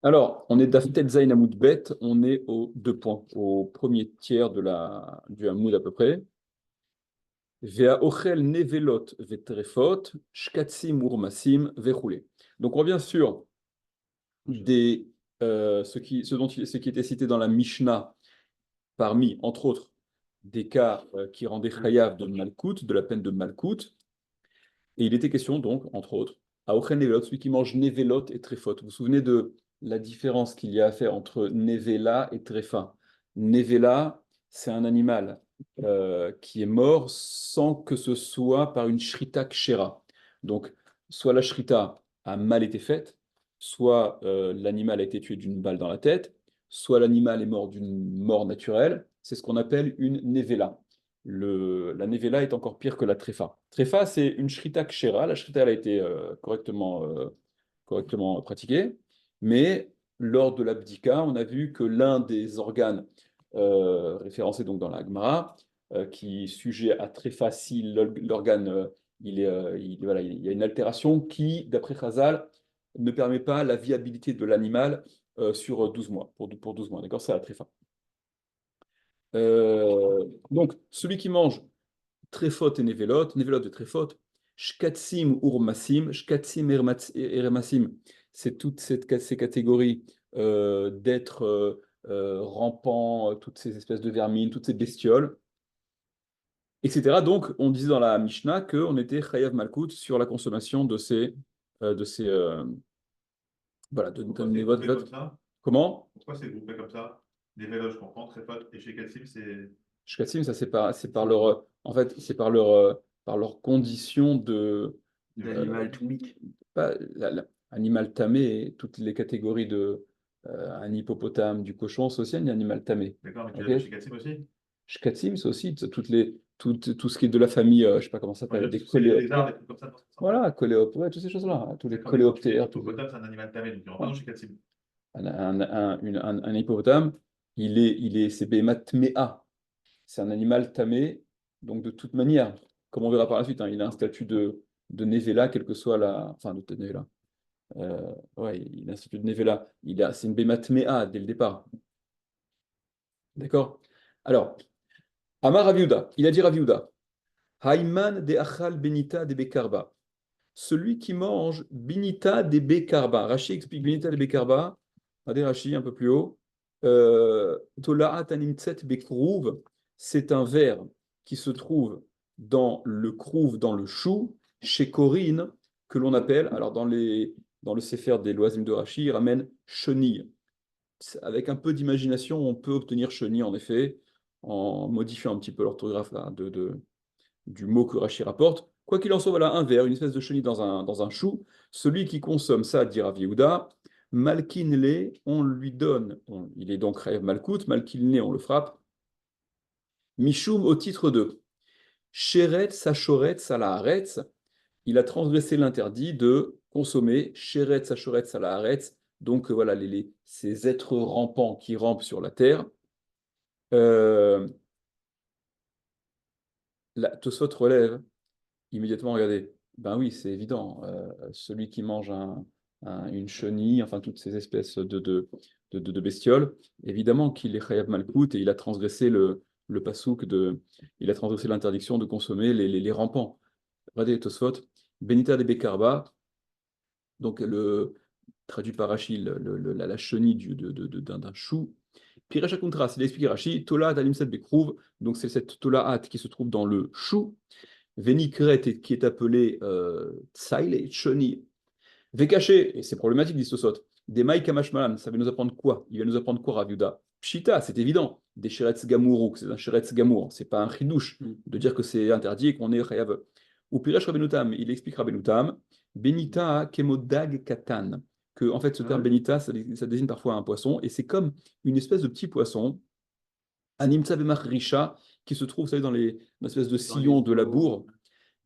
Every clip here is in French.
Alors, on est d'Aftet Zain Hamoud Bet, on est aux 2 points, au premier tiers du Hamoud à peu près. Vea ochel nevelot vetrefot, shkatsim urmasim vechoulé. Donc, on revient sur des, ce qui était cité dans la Mishnah, parmi, entre autres, des cas qui rendaient chayav de malkout, de la peine de malkout. Et il était question, donc, entre autres, à ochel nevelot, celui qui mange nevelot et trefot. Vous vous souvenez de la différence qu'il y a à faire entre nevela et trefa? Nevela, c'est un animal qui est mort sans que ce soit par une shrita kshera. Donc, soit la shrita a mal été faite, soit l'animal a été tué d'une balle dans la tête, soit l'animal est mort d'une mort naturelle. C'est ce qu'on appelle une nevela. La nevela est encore pire que la trefa. Trefa, c'est une shrita kshera. La shrita, elle a été correctement pratiquée. Mais lors de l'abdika, on a vu que l'un des organes référencés donc dans la Gemara, qui est sujet à trefa, si l'organe, voilà, il y a une altération qui, d'après Chazal, ne permet pas la viabilité de l'animal sur 12 mois, pour 12 mois. D'accord? C'est la trefa. Donc, celui qui mange Tréphot et Nevelot, Nevelot et Tréphot, Shkatsim Urmasim, Shkatsim Eremasim, c'est toutes ces catégories d'êtres rampants, toutes ces espèces de vermines, toutes ces bestioles, etc. Donc, on disait dans la Mishnah qu'on était Chayav Malkout sur la consommation de ces voilà, Pourquoi c'est Nevelot. groupé comme ça? Comment? Pourquoi c'est groupé comme ça? Les vélos, je comprends, très potes. Et chez Cassim, c'est. Shkatim, ça c'est par leur, en fait, c'est par leur condition de, D'animal toumique. pas, animal tamé, et toutes les catégories de un hippopotame, du cochon, c'est aussi un animal tamé. D'accord, mais tu Ok. l'avais chez Cassim aussi? Shkatim, c'est aussi tout ce qui est de la famille, je sais pas comment ça Moi, je s'appelle, veux dire, des tout ce qui est les lézards, coléoptères. des trucs comme ça, non, c'est sympa. Voilà, coléoptères, ouais, toutes ces choses-là, hein, tous les D'accord, mais quand tu dis coléoptères, hippopotame, c'est un animal tamé, donc il rentre pas ouais. dans chez Cassim. Un hippopotame, c'est Behemat Tmea. C'est un animal tamé, donc de toute manière, comme on verra par la suite, hein, il a un statut de Nevela, quelle que soit la. Enfin, de Nevela. Ouais, il a un statut de Nevela. C'est une Behemat Tmea dès le départ. D'accord? Alors, Amar Raviuda, il a dit Raviuda, Haïman de Achal Benita de Bekarba. Celui qui mange Binita de Bekarba. Rashi explique Binita de Bekarba. Regardez Rashi un peu plus haut. Tola'at animtset bekrouv, c'est un ver qui se trouve dans le krouv, dans le chou, chez Corinne, que l'on appelle, alors dans le Sefer des Loasim de Rashi, il ramène chenille. Avec un peu d'imagination, on peut obtenir chenille, en effet, en modifiant un petit peu l'orthographe là, du mot que Rashi rapporte. Quoi qu'il en soit, voilà un ver, une espèce de chenille dans un chou. Celui qui consomme ça, dit Rav Yehuda, Malkin le, on lui donne, il est donc Rêve Malkout, Malkin le, on le frappe. Mishum au titre de Sheret Sachoret Salaharetz, il a transgressé l'interdit de consommer Sheret Sachoret Salaharetz, donc voilà ces êtres rampants qui rampent sur la terre. Euh, Tosfot relève immédiatement, regardez, ben oui, c'est évident. Celui qui mange une chenille, enfin toutes ces espèces de bestioles, évidemment qu'il est Chayav Malkout et il a transgressé le pasouk il a transgressé l'interdiction de consommer les rampants. Regardez Tosfot, Benita de Bekarba, donc traduit par Rachid, la chenille d'un chou. Puis Racha Kuntras, il explique Rachid, Tola Alimset Bekrouv, donc c'est cette Tola qui se trouve dans le chou. Vénicret, qui est appelé Tsail et Choni. Vécaché, et c'est problématique, dit Sosot. Des Maï Kamashmalan, ça va nous apprendre quoi? Il va nous apprendre quoi, Raviuda? Pshita, c'est évident. Des Sheretz Gamourou, c'est un Sheretz Gamour. C'est pas un chidouche de dire que c'est interdit et qu'on est Chayav. Ou Piresh Rabenutam, il explique Rabenutam, Benita Kemodag Katan. Que, en fait, ce terme Benita, ça désigne parfois un poisson, et c'est comme une espèce de petit poisson, Animtsa Risha, qui se trouve, vous savez, dans l'espèce de Dans les sillon de la eaux. bourre,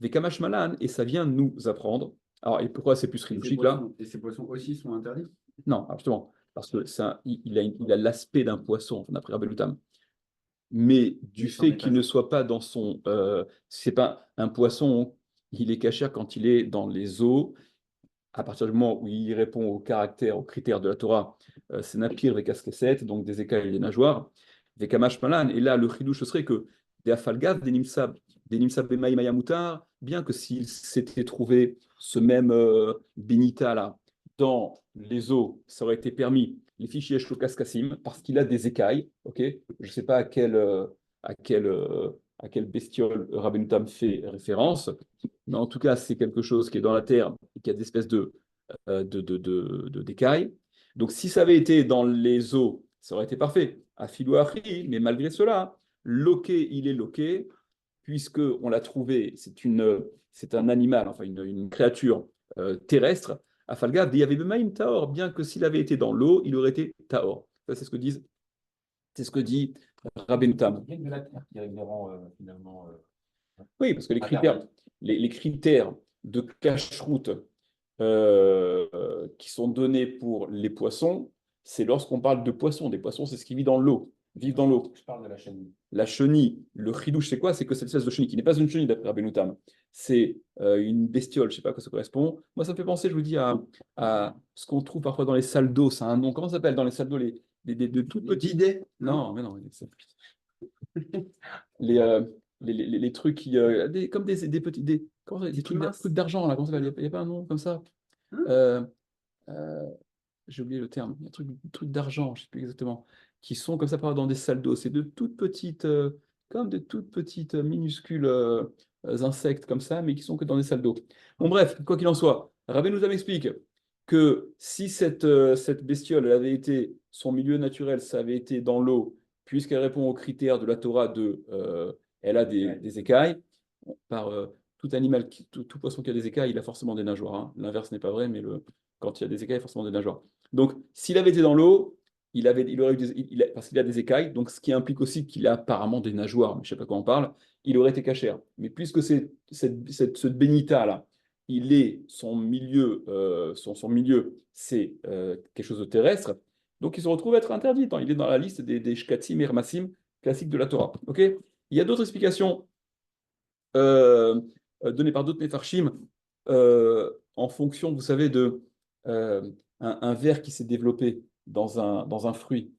des Kamash Malan, et ça vient nous apprendre. Alors, et pourquoi c'est plus ridouchique là? Ces poissons aussi sont interdits. Non, alors justement, parce que il a l'aspect d'un poisson, d'après Rabbi Lutam. Mais Mais du c'en fait est qu'il pas. ne soit pas dans son. C'est pas un poisson, il est caché quand il est dans les eaux à partir du moment où il répond aux caractères, aux critères de la Torah, c'est Napir, Vekaskeset, donc des écailles et des nageoires, Vekamash Malan, et là, le chidouche ce serait que des Afalgav, des Nimsab Bemaï Mayamutar, bien que s'il s'était trouvé ce même Benita là dans les eaux, ça aurait été permis, les fichiers Kassim, parce qu'il a des écailles, ok? Je ne sais pas à quelle, à quelle bestiole Rabbeinu Tam fait référence, mais en tout cas, c'est quelque chose qui est dans la terre et qui a des espèces d'écailles. Donc, si ça avait été dans les eaux, ça aurait été parfait. À Filouachi, mais malgré cela, loqué, il est loqué, puisque on l'a trouvé, c'est un animal, enfin une créature terrestre. À Falga, il y avait même Taor, bien que s'il avait été dans l'eau, il aurait été Taor. Ça, c'est ce que dit Rabbeinu Tam. Il y a de la terre qui les rend finalement. Oui, parce que les critères de cache-route qui sont donnés pour les poissons, c'est lorsqu'on parle de poissons. Des poissons, c'est ce qui vit dans l'eau, vivent dans l'eau. Je parle de la chenille. La chenille, le chidouche, c'est quoi? C'est que cette espèce de chenille, qui n'est pas une chenille d'après Rabbeinu Tam, c'est une bestiole, je ne sais pas à quoi ça correspond. Moi, ça me fait penser, je vous dis, à ce qu'on trouve parfois dans les salles d'eau. Ça a un nom. Comment ça s'appelle dans les salles d'eau de toutes petites Idée? Non, mais non. Les, les trucs qui, comme des petits, comment ça, des trucs d'argent, là, comment ça s'appelle? Il n'y a pas un nom comme ça? Hein Euh, j'ai oublié le terme. Il y a un truc d'argent, je ne sais plus exactement, qui sont comme ça par dans des salles d'eau. C'est de toutes petites, comme de toutes petites minuscules insectes comme ça, mais qui sont que dans des salles d'eau. Bon, bref, quoi qu'il en soit, Rabbeinu nous explique que si cette bestiole elle avait été, son milieu naturel, ça avait été dans l'eau, puisqu'elle répond aux critères de la Torah elle a des écailles, par tout animal, tout poisson qui a des écailles, il a forcément des nageoires. Hein. L'inverse n'est pas vrai, mais quand il y a des écailles, il y a forcément des nageoires. Donc, s'il avait été dans l'eau, il aurait eu parce qu'il a des écailles, donc ce qui implique aussi qu'il a apparemment des nageoires, mais je ne sais pas quoi on parle, il aurait été cachère. Mais puisque c'est ce bénita-là, son milieu, son milieu, c'est quelque chose de terrestre, donc il se retrouve à être interdit. Il est dans la liste des shkatim et hermasim classiques de la Torah. Okay, il y a d'autres explications données par d'autres méfarchim en fonction, vous savez, de un ver qui s'est développé dans un fruit,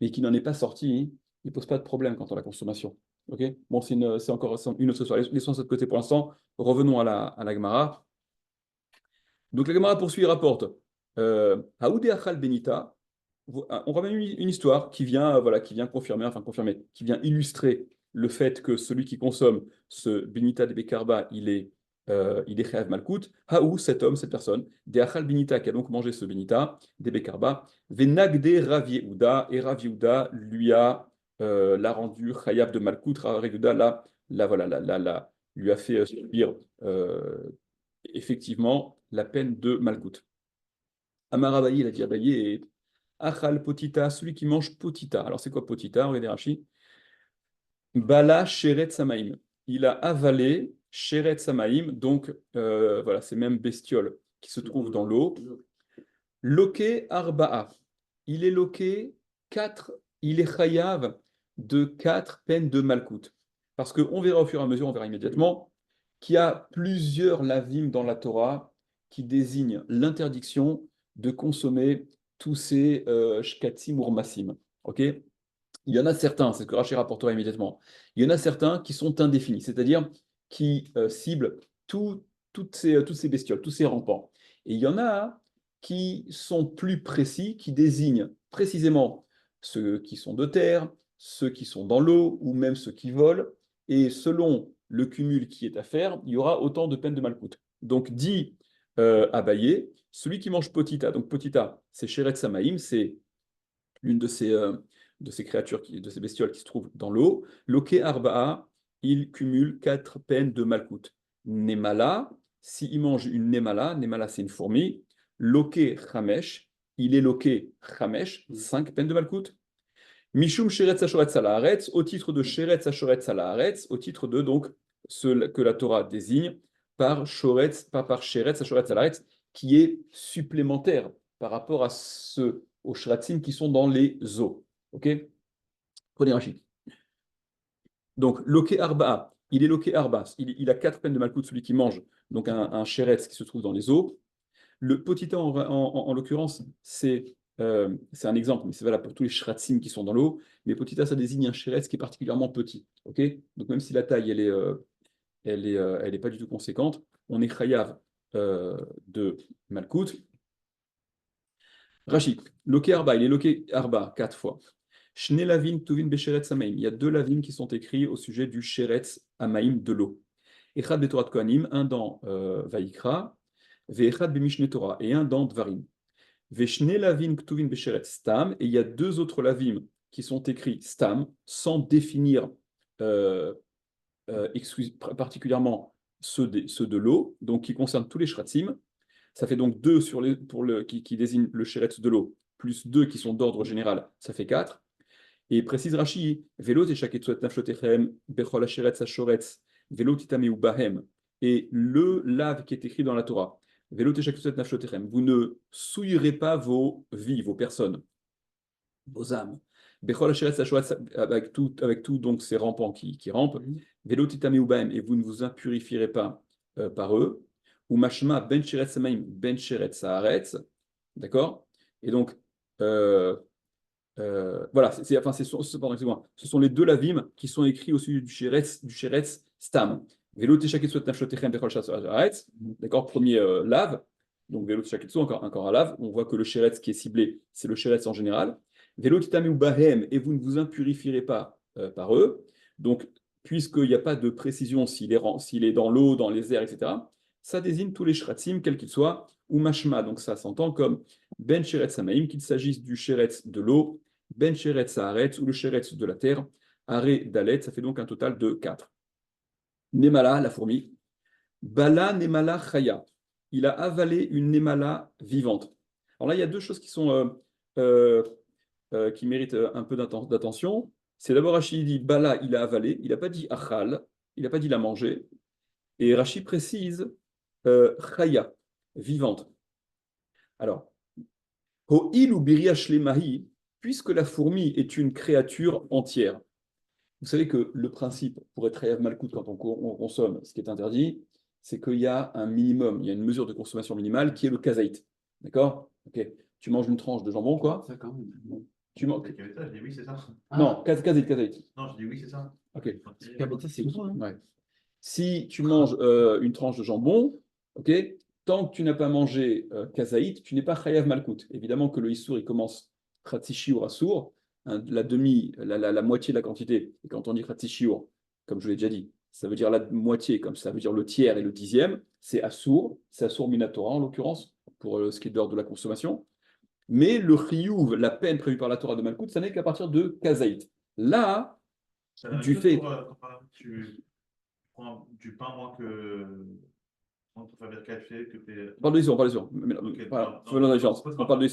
mais qui n'en est pas sorti, il ne pose pas de problème quant à la consommation. Okay, bon, c'est encore une autre histoire. Laissons ça de côté pour l'instant. Revenons à la Gemara. Donc la Gemara poursuit et rapporte Haoudé Achal Benita. On ramène une histoire qui vient confirmer, qui vient illustrer le fait que celui qui consomme ce Benita de Bekarba, il est Chayav Malkout. Haou, cet homme, cette personne, de Achal Benita, qui a donc mangé ce Benita de Bekarba, Venagde Rav Yehuda, et Rav Yehuda lui a l'a rendu Chayav de Malkout. Rav Yehuda lui a fait subir effectivement la peine de Malkout. Amar Abaye, il a dit Abaye, et Achal potita, celui qui mange potita. Alors c'est quoi potita? Regardez Rashi. Bala sheret samaim. Il a avalé sheret samaim, donc voilà, ces mêmes bestioles qui se trouvent dans l'eau. Loké arba'a. Il est loqué 4, il est chayav de 4 peines de malkout. Parce qu'on verra au fur et à mesure, on verra immédiatement, qu'il y a plusieurs lavim dans la Torah qui désignent l'interdiction de consommer tous ces shkatim ou rmassim. Ok? Il y en a certains, c'est ce que Rachid rapportera immédiatement, il y en a certains qui sont indéfinis, c'est-à-dire qui ciblent toutes ces bestioles, tous ces rampants. Et il y en a qui sont plus précis, qui désignent précisément ceux qui sont de terre, ceux qui sont dans l'eau, ou même ceux qui volent. Et selon le cumul qui est à faire, il y aura autant de peines de malcoute. Donc, dit Abaye, celui qui mange potita, donc potita, c'est Sheret Samaïm, c'est l'une de ces créatures, de ces bestioles qui se trouvent dans l'eau. Loké Arba'a, il cumule 4 peines de malcoute. Nemala, s'il mange une Nemala c'est une fourmi. Loké Chamesh, il est loké Chamesh, 5 peines de malcoute. Mishum Sheret Sachoret Salaharetz, au titre de Sheret Sachoret Salaharetz, au titre de donc ce que la Torah désigne par Shoretz, pas par Sheret Sachoret Salaharetz, qui est supplémentaire par rapport aux shratzim qui sont dans les eaux. Ok? Prenez Rachid. Donc, loké arba, il est loké arba, il a 4 peines de malkout, celui qui mange, donc un sheretz qui se trouve dans les eaux. Le potita, en l'occurrence, c'est un exemple, mais c'est valable pour tous les shratzim qui sont dans l'eau. Mais potita, ça désigne un sheretz qui est particulièrement petit. Ok, donc même si la taille, elle est pas du tout conséquente, on est chayav de malkout. Rashi, loké arba, il est loké arba 4 fois. Shne lavim tuvin besheretz amaim. Il y a 2 lavim qui sont écrits au sujet du sheretz amaim de l'eau. Echad betorat kohanim, un dans Vaikra, ve'echad bemishne Torah, et un dans Dvarim. Ve'shne lavim ktuvin besheretz stam, et il y a 2 autres lavim qui sont écrits stam, sans définir particulièrement ceux de l'eau, donc qui concernent tous les shratzim. Ça fait donc 2 qui désignent le sheretz de l'eau, plus 2 qui sont d'ordre général, ça fait 4. Et précise Rashi, Velo teshaketsuet nafshotechem, bechol hasheretz hashoretz, Velo titameu bahem. Et le lave qui est écrit dans la Torah, Velo teshaketsuet nafshotechem, vous ne souillerez pas vos vies, vos personnes, vos âmes. Bechol hasheretz hashoretz, avec tout donc ces rampants qui rampent, Velo titameu bahem, et vous ne vous impurifierez pas par eux. Ou mashma ben sheretz samaim, ben sheretz haaretz, d'accord? Et donc, voilà, ce sont les 2 lavim qui sont écrits au sujet du sheretz stam. Velo teshaketsu nafshotechem bechol haaretz, d'accord? Premier lave, donc velo teshaketsu, encore un lave. On voit que le sheretz qui est ciblé, c'est le sheretz en général. Velo titameu bahem, et vous ne vous impurifierez pas par eux. Donc, puisqu'il n'y a pas de précision s'il est dans l'eau, dans les airs, etc., ça désigne tous les shratzim, quels qu'ils soient, ou mashma, donc ça s'entend comme ben sheretz samaim, qu'il s'agisse du sheretz de l'eau, ben sheretz haaretz, ou le sheretz de la terre, are dalet, ça fait donc un total de 4. Nemala, la fourmi, bala nemala chaya, il a avalé une nemala vivante. Alors là, il y a 2 choses qui méritent un peu d'attention. C'est d'abord Rashi dit bala, il a avalé, il n'a pas dit achal, il n'a pas dit il a mangé. Et Rashi précise chaya, vivante. Alors, ho'il ou biriach lemahi, puisque la fourmi est une créature entière. Vous savez que le principe pour être chayav malkout quand on consomme, ce qui est interdit, c'est qu'il y a un minimum, il y a une mesure de consommation minimale qui est le kazaït. D'accord? Ok. Tu manges une tranche de jambon, quoi? Ça, quand même. Tu manges. Je dis oui, c'est ça. Non, kazaït. Non, je dis oui, c'est ça. Ok. Kabota, c'est gros, hein. Ouais. Si tu manges une tranche de jambon, ok, tant que tu n'as pas mangé kazaït, tu n'es pas chayav malkout. Évidemment que le issour, il commence khatsishiur assour, hein, la moitié de la quantité. Et quand on dit khatsishiur, comme je l'ai déjà dit, ça veut dire la moitié, comme ça veut dire le tiers et le dixième, c'est assour minatora en l'occurrence, pour ce qui est de l'ordre de la consommation. Mais le chiyuv, la peine prévue par la Torah de malkout, ça n'est qu'à partir de kazaït. Là, du fait. Tu prends du pain moins que. On parle de Issour, on parle de Issour. Okay, On parle de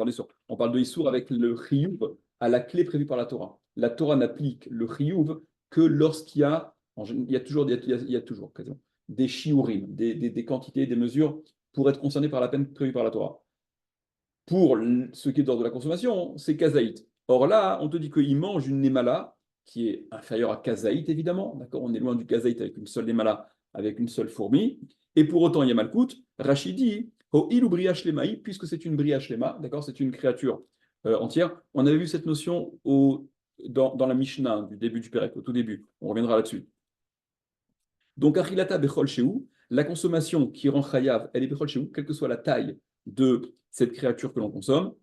Issour. On parle de Issour avec le chiyuv à la clé prévue par la Torah. La Torah n'applique le chiyuv que lorsqu'il y a, il y a toujours quasiment, des shiurim, des quantités, des mesures pour être concerné par la peine prévue par la Torah. Pour ce qui est d'ordre de la consommation, c'est kazaït. Or là, on te dit qu'il mange une nemala qui est inférieure à kazaït, évidemment. D'accord, on est loin du kazaït avec une seule nemala, avec une seule fourmi. Et pour autant, il y a malkout. Rachid dit, oh, il ou briach lemaï, puisque c'est une briach lema, d'accord, c'est une créature entière. On avait vu cette notion dans la Mishnah du début du Pérec, au tout début. On reviendra là-dessus. Donc, achilata bechol shehu, la consommation qui rend chayav, elle est bechol shehu, quelle que soit la taille de cette créature que l'on consomme.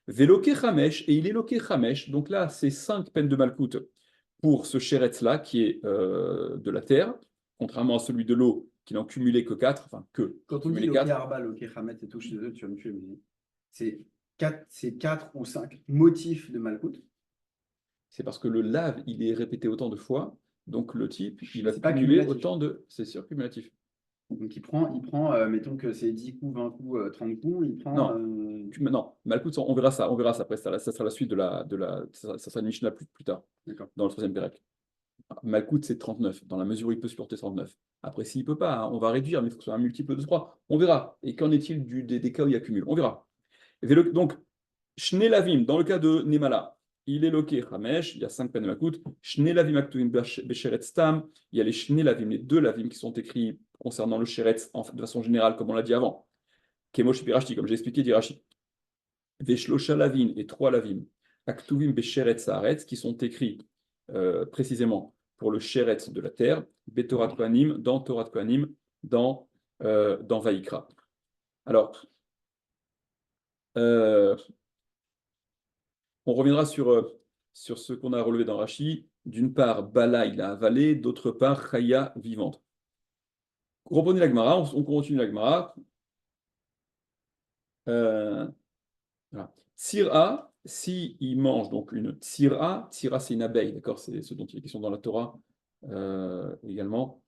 Veloke chamesh, et il est loke chamesh. Donc là, c'est 5 peines de malkout pour ce sheretz-là, qui est de la terre, contrairement à celui de l'eau, qui n'en cumulait que 4. Enfin, que. Quand on dit loke arba, loke chamet et tout, je suis désolé, tu vas me tuer, mais c'est 4 ou 5 motifs de malkout. C'est parce que le lave, il est répété autant de fois, donc le type, il va cumuler autant de. C'est sûr, cumulatif. Donc il prend mettons que c'est 10 coups, 20 coups, 30 coups, il prend. Non, malkout, on verra ça après, ça sera la suite ça sera une Mishnah plus tard, dans le 3e Pérec. Malkout, c'est 39, dans la mesure où il peut supporter 39. Après, s'il ne peut pas, hein, on va réduire, mais il faut que ce soit un multiple de 3. On verra. Et qu'en est-il des cas où il accumule? On verra. Donc, Shne Lavim, dans le cas de Nemala, il est loqué Hamesh, il y a 5 peines de Malkout. Shne Lavim Aktuvim Besheret Stam, il y a les Shne Lavim, les 2 Lavim qui sont écrits concernant le Sheretz de façon générale, comme on l'a dit avant. Kemosh Pirashi, comme j'ai expliqué, dit Rashi. Veshlosha lavin et 3 lavim. Aktuvim besheret saaretz, qui sont écrits précisément pour le sheret de la terre. Betorat Kohanim, dans Torat Kohanim, dans Vaïkra. Alors, on reviendra sur ce qu'on a relevé dans Rashi. D'une part, Bala, il a avalé, d'autre part, Chaya, vivante. Reprenez la Gemara, on continue la Gemara. Voilà. Tsira, si il mange donc une tsira, tsira c'est une abeille, d'accord, c'est ce dont il est question dans la Torah également.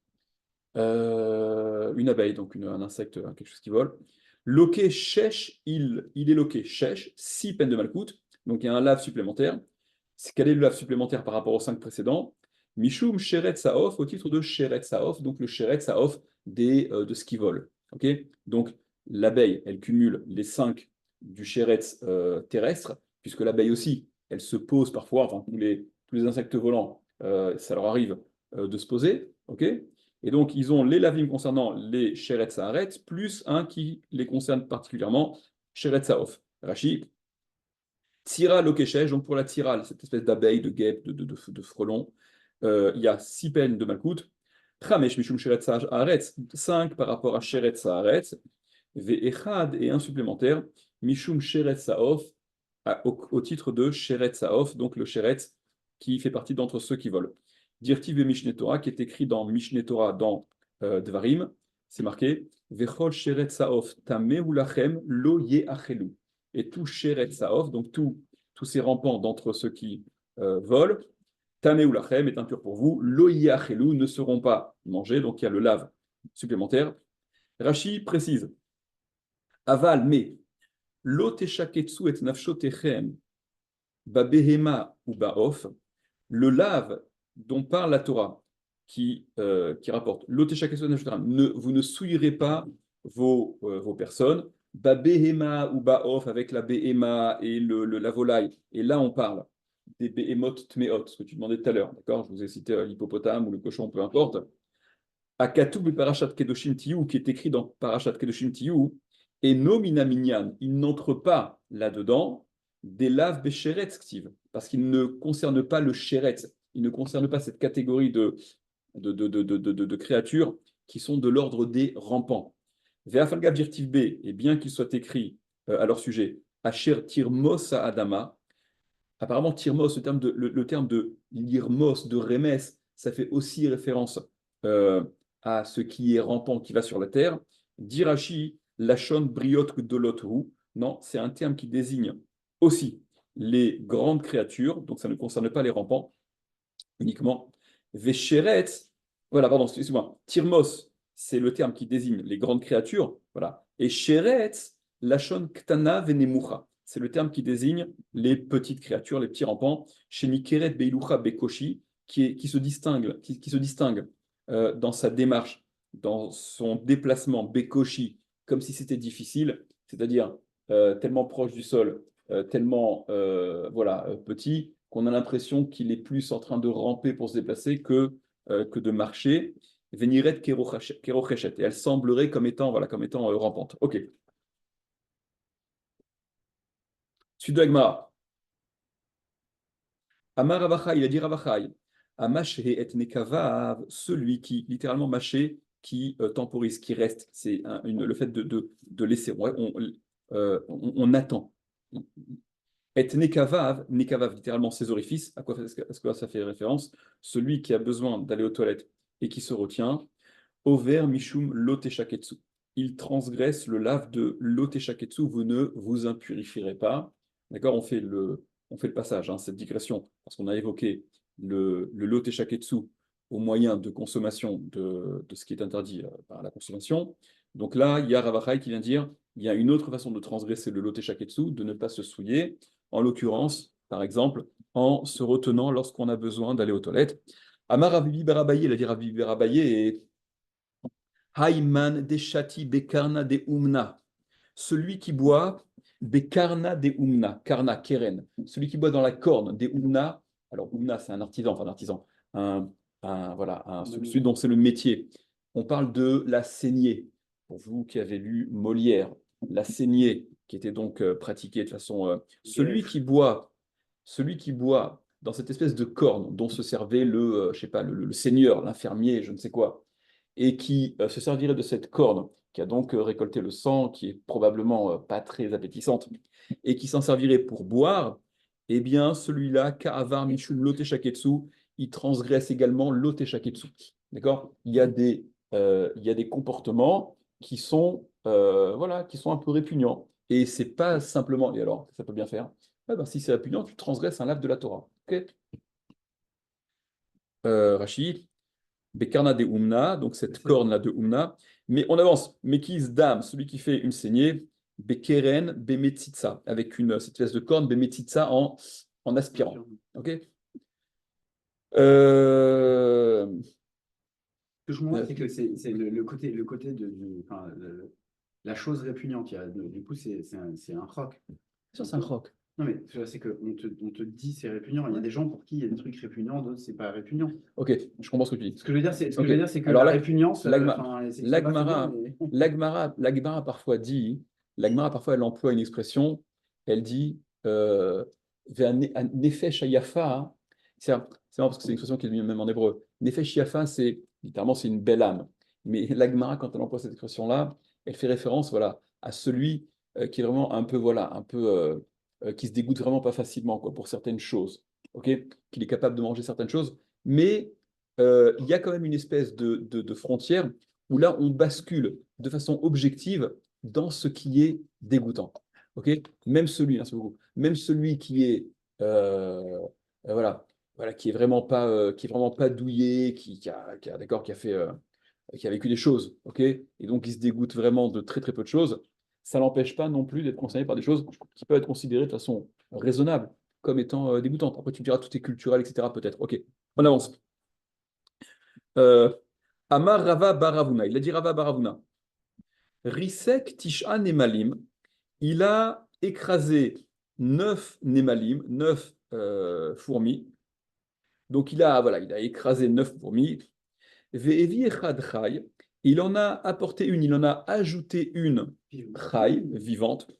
Une abeille, donc un insecte, quelque chose qui vole. Loqué shesh, il est loqué shesh, 6 peines de malkout, donc il y a un lave supplémentaire. Quel est le lave supplémentaire par rapport aux 5 précédents? Mishum sheret saof, au titre de sheret saof, donc le sheret saof de ce qui vole. Okay, donc l'abeille, elle cumule les 5 du sheret terrestre, puisque l'abeille aussi, elle se pose parfois, enfin tous les insectes volants, ça leur arrive de se poser. Okay, et donc, ils ont les lavim concernant les sheret saaret, plus un qui les concerne particulièrement, sheret saof. Rashi, tira lokeshesh, donc pour la tira, cette espèce d'abeille, de guêpe, de frelon, il y a 6 peines de malkout. Chamesh mishum sheret saaret, 5 par rapport à sheret saaret, ve'echad et un supplémentaire, mishum sheret saof, au titre de sheret saof, donc le sheret qui fait partie d'entre ceux qui volent. Dirtiv et Mishneh Torah, qui est écrit dans Mishneh Torah, dans Dvarim, c'est marqué Vechol Sheret Saof Tameu Lachem Lo Yeachelu. Et tout Sheret Saof, donc tous ces rampants d'entre ceux qui volent, Tameu Lachem est impur pour vous, Lo Yeachelu ne seront pas mangés, donc il y a le lave supplémentaire. Rashi précise Aval, mais Lo Teshaketsu et Nafsho Techem Babehema ou Baof, le lave dont parle la Torah, qui rapporte vous ne souillerez pas vos personnes, ba behema ou baof avec la behema et la volaille. Et là, on parle des behemot tmeot, ce que tu demandais tout à l'heure. D'accord, je vous ai cité l'hippopotame ou le cochon, peu importe. Akatub et Parashat Kedoshim Tiyu, qui est écrit dans Parashat Kedoshim Tiyu, et nomina minyan, il n'entre pas là-dedans des laves bécheret ktiv, parce qu'il ne concerne pas le chéret. Il ne concerne pas cette catégorie de créatures qui sont de l'ordre des rampants. Ve'afalgav dirtiv B, et bien qu'il soit écrit à leur sujet, Asher tirmos à Adama, apparemment tirmos, le terme de lirmos, de remes, ça fait aussi référence à ce qui est rampant, qui va sur la terre. Dirachi, lachon briot dolotru, non, c'est un terme qui désigne aussi les grandes créatures, donc ça ne concerne pas les rampants uniquement. Vesheret, voilà, pardon, excusez-moi, Tirmos, c'est le terme qui désigne les grandes créatures, voilà. Et Sheret, Lachon Ktana Venemucha, c'est le terme qui désigne les petites créatures, les petits rampants. Chez Nikeret Beilucha Bekoshi, qui se distingue, dans sa démarche, dans son déplacement Bekoshi, comme si c'était difficile, c'est-à-dire tellement proche du sol, tellement petit, qu'on a l'impression qu'il est plus en train de ramper pour se déplacer que de marcher. Veniret kerochet, et elle semblerait comme étant rampante. Ok. Suite de Agmara. Amar Ravachai, il a dit Ravachai. Amash et nekavav, celui qui, littéralement mâché, qui temporise, qui reste. C'est le fait de laisser. On attend. Et nekavav, littéralement ses orifices, à quoi est-ce que ça fait référence? Celui qui a besoin d'aller aux toilettes et qui se retient, over mishum loteshaketsu. Il transgresse le lave de loteshaketsu, vous ne vous impurifierez pas. D'accord, on fait le passage, cette digression, parce qu'on a évoqué le loteshaketsu au moyen de consommation de ce qui est interdit par la consommation. Donc là, il y a Ravachai qui vient dire, il y a une autre façon de transgresser le loteshaketsu, de ne pas se souiller, en l'occurrence, par exemple, en se retenant lorsqu'on a besoin d'aller aux toilettes. Amar Ravi Berabaye, il a dit Ravi Berabaye, et Haïman de Shati Bekarna de Umna, celui qui boit Bekarna de Umna, Karna, Keren, celui qui boit dans la corne des Umna. Alors Umna, c'est un artisan, celui dont c'est le métier. On parle de la saignée. Pour vous qui avez lu Molière, la saignée qui était donc pratiquée de façon... celui qui boit dans cette espèce de corne dont se servait je sais pas, le seigneur, l'infirmier, je ne sais quoi, et qui se servirait de cette corne, qui a donc récolté le sang, qui est probablement pas très appétissante, et qui s'en servirait pour boire, eh bien, celui-là, Ka'avar Mishum Lote Shaketsu, il transgresse également Lote Shaketsu. D'accord? Il y a des comportements qui sont, voilà, qui sont un peu répugnants. Et c'est pas simplement, et alors, ça peut bien faire, ah ben, si c'est répugnant, tu transgresses un lave de la Torah. Ok. Rachid, Bekarna de Umna, donc cette corne-là de Umna. Mais on avance. Mekiz Dam, celui qui fait une saignée, Bekeren, Bemetitsa, avec cette espèce de corne, Bemetitsa en aspirant. Ok. Ce que je comprends, c'est que c'est le côté enfin, la chose répugnante. Du coup, c'est un roc. Ça, c'est un croc. Non, mais c'est qu'on te dit c'est répugnant. Il y a des gens pour qui il y a des trucs répugnants, d'autres c'est pas répugnant. Ok, je comprends ce que tu dis. Ce que je veux dire, c'est que Alors, la répugnance, l'Agmara parfois dit, l'Agmara parfois elle emploie une expression, elle dit Nefesh Hayafa, hein. C'est marrant parce que c'est une expression qui est même en hébreu. Nefesh Hayafa, c'est littéralement c'est une belle âme. Mais l'Agmara, quand elle emploie cette expression-là, elle fait référence voilà, à celui qui est vraiment un peu, voilà, un peu qui se dégoûte vraiment pas facilement quoi, pour certaines choses. Okay, qu'il est capable de manger certaines choses, mais il y a quand même une espèce de frontière où là, on bascule de façon objective dans ce qui est dégoûtant. Okay, même celui, merci beaucoup, même celui qui est, voilà, qui est vraiment pas douillé, d'accord, qui a vécu des choses, ok, et donc qui se dégoûte vraiment de très très peu de choses, ça l'empêche pas non plus d'être concerné par des choses qui peuvent être considérées de façon raisonnable comme étant dégoûtantes. Après, tu me diras tout est culturel, etc. Peut-être. Ok, on avance. Amar Rava Baravuna. Il a dit Rava Baravuna. Risek Tisha Nemalim. Il a écrasé 9 Nemalim, 9 fourmis. Donc il a écrasé 9 fourmis. Ve'evi Echad Chai. Il en a apporté une, il en a ajouté une Chai, vivante.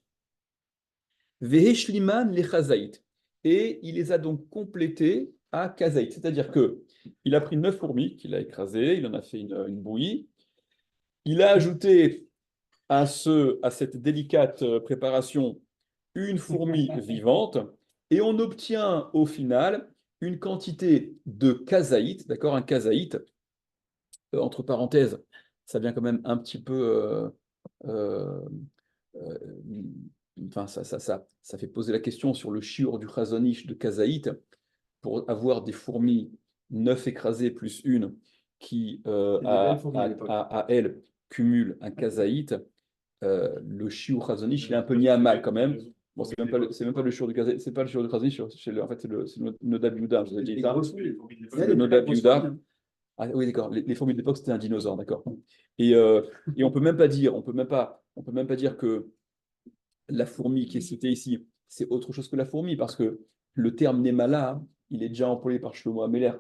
Veheshliman Lechazaït. Et il les a donc complétées à Kazaït. C'est-à-dire que il a pris 9 fourmis qu'il a écrasées, il en a fait une bouillie. Il a ajouté à cette délicate préparation une fourmi vivante et on obtient au final une quantité de kazaït, d'accord, un kazaït, entre parenthèses, ça vient quand même un petit peu, euh, euh, enfin ça fait poser la question sur le shiur du Chazon Ish de kazaït pour avoir des fourmis 9 écrasées plus une qui à elle cumule un kazaït. Le shiur Chazon Ish, il est un peu mis à mal quand même. Bon, c'est même pas le shiur du kazaït, c'est pas le shiur du Chazon Ish, en fait c'est le Nodab Yehuda, je vous ai dit ça. C'est le Nodab Yehuda. Ah oui, d'accord. Les fourmis de l'époque, c'était un dinosaure, d'accord. Et on peut même pas dire, on peut même pas dire que la fourmi qui est citée ici, c'est autre chose que la fourmi, parce que le terme Nemala, il est déjà employé par Shlomo Ameler,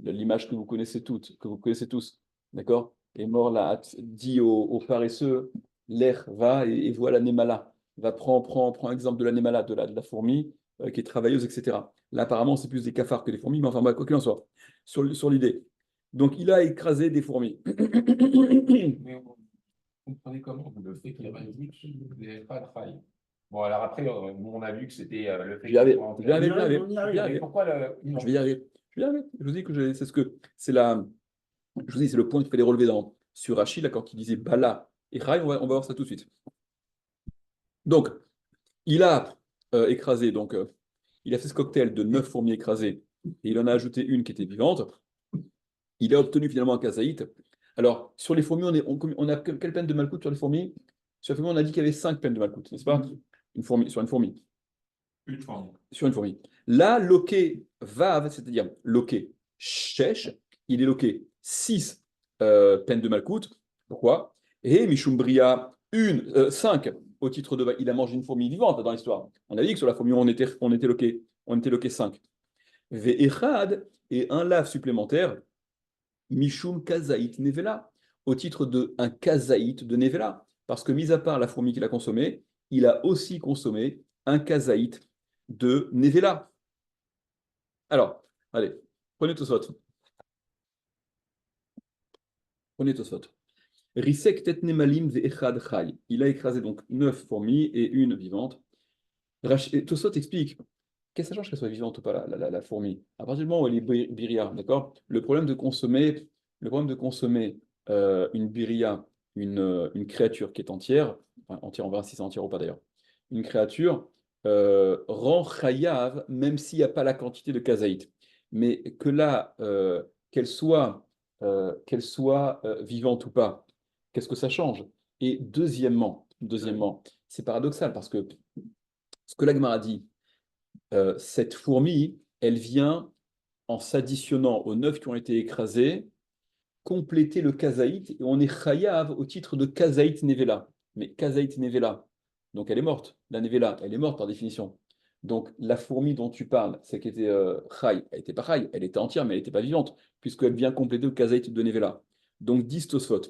l'image que vous connaissez toutes, que vous connaissez tous, d'accord. Et mort là dit aux paresseux, l'air va et voilà Nemala, va prends exemple de la Nemala, de la fourmi qui est travailleuse, etc. Là, apparemment, c'est plus des cafards que des fourmis, mais enfin, quoi qu'il en soit, sur l'idée. Donc, il a écrasé des fourmis. Mais vous comprenez comment le fait qu'il rajoute les trailles? Bon, alors après, nous, on a vu que c'était le fait Je vais y arriver, qu'il je vais y arriver, On y arrive. Mais pourquoi je vais y arriver. Je vais y arriver. Je vous dis que je vous dis, c'est le point qu'il fallait relever sur Rachid, là, quand il disait Bala et Rai, on va voir ça tout de suite. Donc, il a écrasé, donc, il a fait ce cocktail de 9 fourmis écrasées, et il en a ajouté une qui était vivante. Il a obtenu finalement un kazaït. Alors, sur les fourmis, on a quelle peine de malcoute sur les fourmis? Sur les fourmis, on a dit qu'il y avait 5 peines de malcoute, n'est-ce pas? Sur une fourmi. Une fourmi. Sur une fourmi. Là, loqué vav, c'est-à-dire loqué chèche, il est loqué 6 peines de malcoute. Pourquoi? Et Mishumbria, 5 au titre de. Il a mangé une fourmi vivante dans l'histoire. On a dit que sur la fourmi, on était loqué 5. Ve'echad, et un lave supplémentaire, Mishum Kazaït Nevela, au titre de un Kazaït de Nevela. Parce que, mis à part la fourmi qu'il a consommée, il a aussi consommé un kazaït de Nevela. Alors, allez, prenez Tosfot. Prenez Tosfot. Risek tetne malim ve'echad chai. Il a écrasé donc 9 fourmis et une vivante. Tosfot explique qu'est-ce que ça change qu'elle soit vivante ou pas, la fourmi? À partir du moment où elle est biria, d'accord? Le problème de consommer une biria, une créature qui est entière, enfin, entière, on verra si c'est entière ou pas d'ailleurs, une créature rend chayav, même s'il n'y a pas la quantité de kazaït. Mais que là, qu'elle soit vivante ou pas, qu'est-ce que ça change? Et deuxièmement, c'est paradoxal parce que ce que l'Agmara dit, cette fourmi, elle vient, en s'additionnant aux 9 qui ont été écrasés, compléter le kazaït, et on est chayav au titre de kazaït nevela. Mais kazaït nevela, donc elle est morte. La nevela, elle est morte par définition. Donc la fourmi dont tu parles, c'est qu'elle était chay, elle n'était pas chay, elle était entière, mais elle n'était pas vivante, puisqu'elle vient compléter le kazaït de nevela. Donc 10 Tosfot.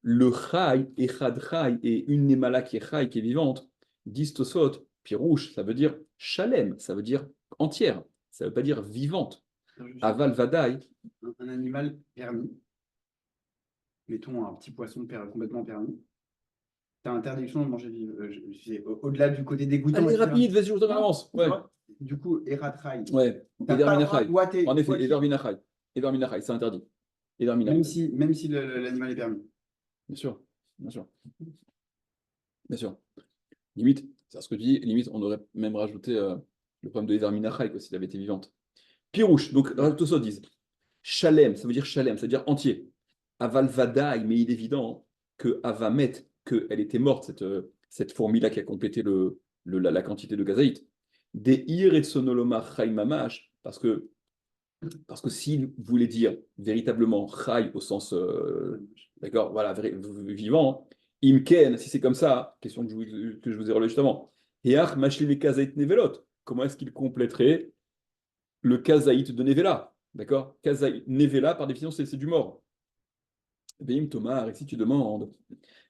Le chay, echad chay, et une nemala qui est chay, qui est vivante, 10 Tosfot, pirouche, ça veut dire shalem, ça veut dire entière, ça ne veut pas dire vivante. Aval vadaï. Un animal permis, mettons un petit poisson complètement permis, tu as interdiction de manger vivant. Au-delà du côté dégoûtant. Allez, etc. rapide, vas-y, je te avance. Ouais. Du coup, Eratrai. Ouais. T'as pas le droit de boiter. En effet, Eder Minachai. Eder Minachai, c'est interdit. Eder Minachai. Même si l'animal est permis. Bien sûr, bien sûr. Bien sûr. Limite, c'est ce que tu dis, limite, on aurait même rajouté le problème de Eder Minachai, que s'il avait été vivante. Pirouche, donc, Tosso disent Shalem, ça veut dire Shalem, ça veut dire entier. Aval Vadaï, mais il est évident que Avamet, qu'elle était morte, cette fourmi-là qui a complété la quantité de gazaït. Des ir et sonoloma chai mamash, parce que s'il voulait dire véritablement chai au sens, d'accord, voilà, vivant, imken, si c'est comme ça, question que je vous ai relevée justement, each mashli kazaït nevelot, comment est-ce qu'il compléterait le kazaït de nevela, d'accord? Kazaït, nevela, par définition, c'est du mort. Veim Tomar, ici tu demandes,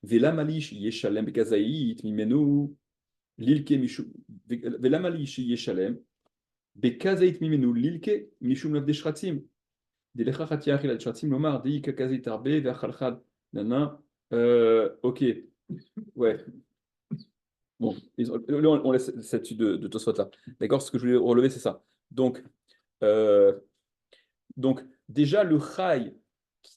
Vela malish yeshalem kazaït mimenu, lilke mishum, Vela malish yeshalem, Bekazait mimenu lilke mishum lav deshratim. Delecha chatiach il deshratim lomar dei kakazit arbe ve'achalchad nana. Ok, ouais. Bon, on laisse cette suite de Tosfot là. D'accord, ce que je voulais relever, c'est ça. Donc déjà le chai,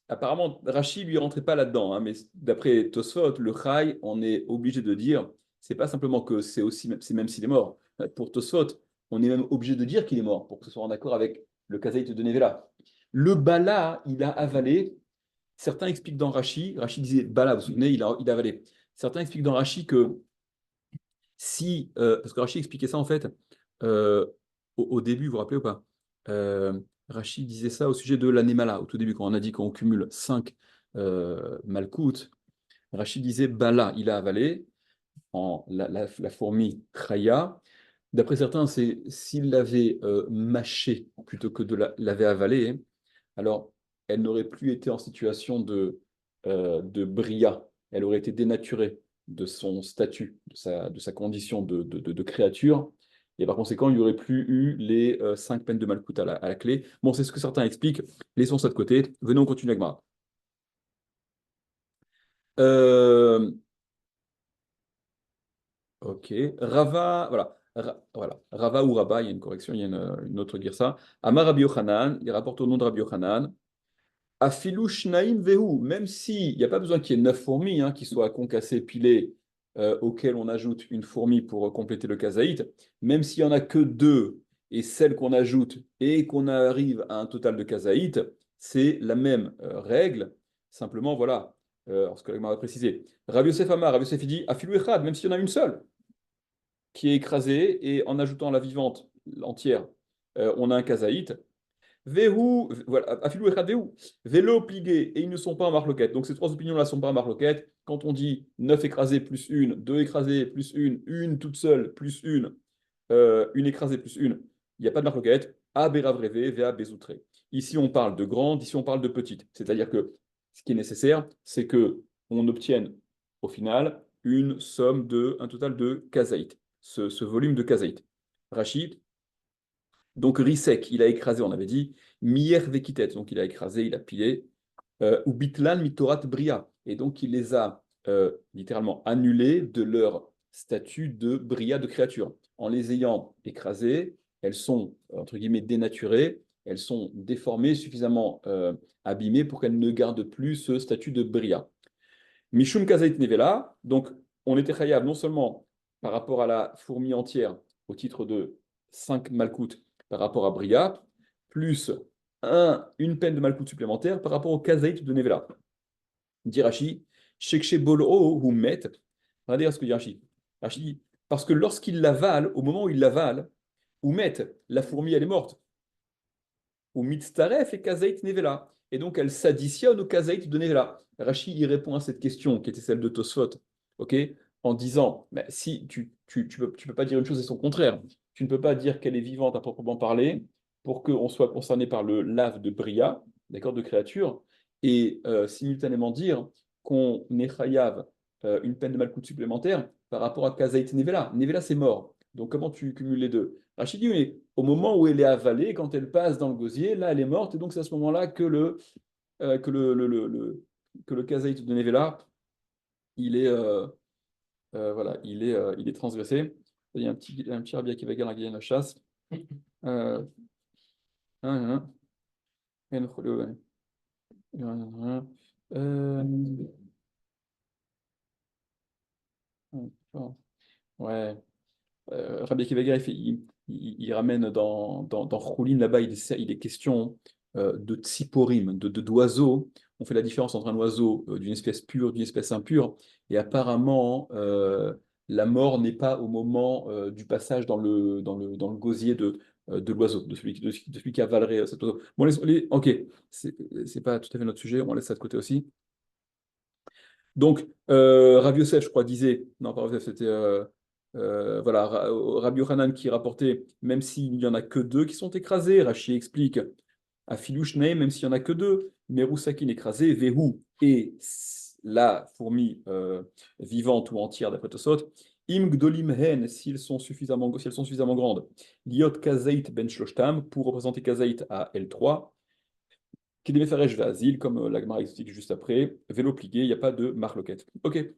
apparemment Rashi lui rentrait pas là-dedans, hein, mais d'après Tosfot, le chai, on est obligé de dire, c'est pas simplement que c'est aussi, c'est même s'il est mort. Pour Tosfot, on est même obligé de dire qu'il est mort pour que ce soit en accord avec le kazaït de Nevela. Le bala, il a avalé. Certains expliquent dans Rashi disait bala, vous vous souvenez, il a avalé. Certains expliquent dans Rashi que si, parce que Rashi expliquait ça en fait au début, vous vous rappelez ou pas? Rashi disait ça au sujet de l'anémala, au tout début, quand on a dit qu'on cumule 5 malkout. Rashi disait bala, il a avalé la fourmi chaya. D'après certains, c'est s'il l'avait mâché plutôt que de l'avait avalé, alors elle n'aurait plus été en situation de bria, elle aurait été dénaturée de son statut, de sa condition de créature, et par conséquent, il n'y aurait plus eu les 5 peines de malcoute à la clé. Bon, c'est ce que certains expliquent, laissons ça de côté, venons, on continue avec Mara. Ok, Rava, voilà. Voilà. Rava ou Rabba, il y a une correction, il y a une autre girsa. Amar Rabbi Yochanan, il rapporte au nom de Rabbi Yochanan. Afilu shnaim vehu, même s'il n'y a pas besoin qu'il y ait 9 fourmis qui soient concassées, pilées, auxquelles on ajoute une fourmi pour compléter le kazaït, même s'il n'y en a que 2, et celle qu'on ajoute, et qu'on arrive à un total de kazaït, c'est la même règle. Simplement, voilà, ce que m'a précisé. Rabbi Yosef Amar, Rabbi Yosef dit, Afilu echad, même s'il y en a une seule, qui est écrasée, et en ajoutant la vivante, l'entière, on a un kazaït. Vehu, voilà, Afilou Echad Vehu, Vélo pligué, et ils ne sont pas en marloquette. Donc ces 3 opinions-là ne sont pas en marloquette. Quand on dit 9 écrasés plus 1, 2 écrasés plus 1, une toute seule plus 1, une écrasée plus 1, il n'y a pas de marloquette. A Béravrévé, Véa Bézoutré. Ici on parle de grande, ici on parle de petite. C'est-à-dire que ce qui est nécessaire, c'est que on obtienne au final un total de kazaït, ce volume de kazaït. Rachid, donc risek, il a écrasé, on avait dit, mier vekitet, donc il a écrasé, il a pillé, ou bitlan mitorat bria, et donc il les a littéralement annulés de leur statut de bria, de créature. En les ayant écrasées, elles sont, entre guillemets, dénaturées, elles sont déformées, suffisamment abîmées pour qu'elles ne gardent plus ce statut de bria. Mishum kazait nevela, donc on était chayav non seulement par rapport à la fourmi entière, au titre de 5 malkout par rapport à bria, plus une peine de malkout supplémentaire par rapport au kazaït de nevela. Dit Rashi, shekshe bolo ou met. Regardez ce que dit Rashi. Rashi dit, parce que lorsqu'il l'avale, au moment où il l'avale, ou met, la fourmi elle est morte. Ou mitztaref et kazaït nevela. Et donc elle s'additionne au kazaït de nevela. Rashi y répond à cette question qui était celle de Tosfot, ok, en disant, mais si tu peux pas dire une chose et son contraire. Tu ne peux pas dire qu'elle est vivante à proprement parler pour qu'on soit concerné par le lave de Bria, d'accord, de créature, et simultanément dire qu'on est chayav une peine de malcoute supplémentaire par rapport à kazaït nevela. Nevela c'est mort. Donc comment tu cumules les deux? Rachid dit, mais au moment où elle est avalée, quand elle passe dans le gosier, là, elle est morte, et donc c'est à ce moment-là que que le kazaït de Nevela, il est, voilà, il est transgressé. Il y a un petit Rabbi Akiva Gal qui la chasse. Euh, hein, hein, euh, ouais. Rabbi Akiva Gal, il ramène dans Choulin, là-bas, il est question de tsiporim, d'oiseaux. On fait la différence entre un oiseau d'une espèce pure, d'une espèce impure. Et apparemment, la mort n'est pas au moment du passage dans le gosier de l'oiseau, de celui qui avalerait cet oiseau. Bon, ok, c'est pas tout à fait notre sujet, on laisse ça de côté aussi. Donc, Rav Yosef, je crois, disait, non, pas Rav Yosef, c'était voilà, Rabbi Yochanan qui rapportait, même s'il n'y en a que deux qui sont écrasés, Rashi explique à Filouchnei, même s'il n'y en a que deux, Merousakin écrasé, Vehu et la fourmi vivante ou entière d'après Tosot, Im Gdolim Hen, si elles sont suffisamment grandes, Liot Kazait Ben Shloshtam, pour représenter Kazait à L3, Kedemefaresh Vazil, comme la Gemara explique juste après, vélo plié, il n'y a pas de marloquette. Ok.